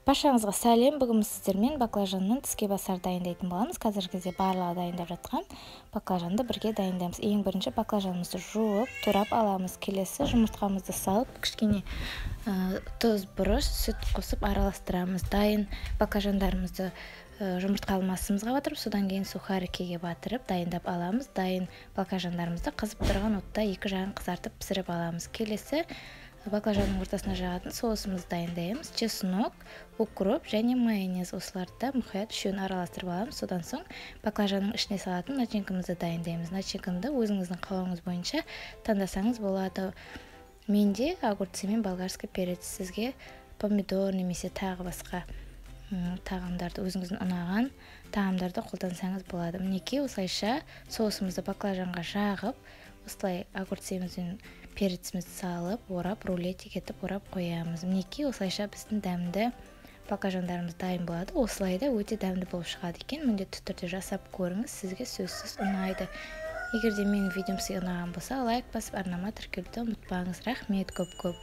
Баршаңызға сәлем. Бүгін сіздермен баклажанның тіске басар дайындайтын боламыз. Қазіргі кезде барлығы дайындап жатқан баклажанды бірге дайындаймыз. Ең бірінші баклажанымызды жуып, турап аламыз. Келесі жұмыртқамызды салып, кішкене тұз, бұрыш, сүт қосып араластырамыз. Дайын баклажандарымызды жұмыртқа алмасымызға батырып, содан кейін сухарикиге батырып дайындап аламыз. Дайын баклажандарымызды қызып тұрған отта екі жағын қызартып пісіріп аламыз. Келесі баклажанның ортасына жағатын соусымызды дайындаймыз. Чеснок, укроп және майонез, осыларды мұқият үшеуін араластырып аламыз. Содан соң баклажанның ішіне салатын начинкамызды дайындаймыз. Начинкамды өзіңіздің қалауыңыз бойынша таңдасаңыз болады. Менде огурцы мен болгарский перец, сізге помидор немесе тағы басқа тағамдарды, өзіңіздің ұнаған тағамдарды қолдансаңыз болады. Мінекей осылайша соусымызды баклажанға жағып, осылай огурцемізбен перецімізді салып, орап, рулетик етіп орап қоямыз. Мінекей осылайша біздің дәмді баклажандарымыз дайын болады. Осылай да өте дәмді болып шығады екен. Міндетті түрде жасап көріңіз, сізге сөзсіз ұнайды. Егер де менің видеом сізге ұнаған болса, лайк басып арнама тіркелуді ұмытпаңыз. Рахмет көп-көп.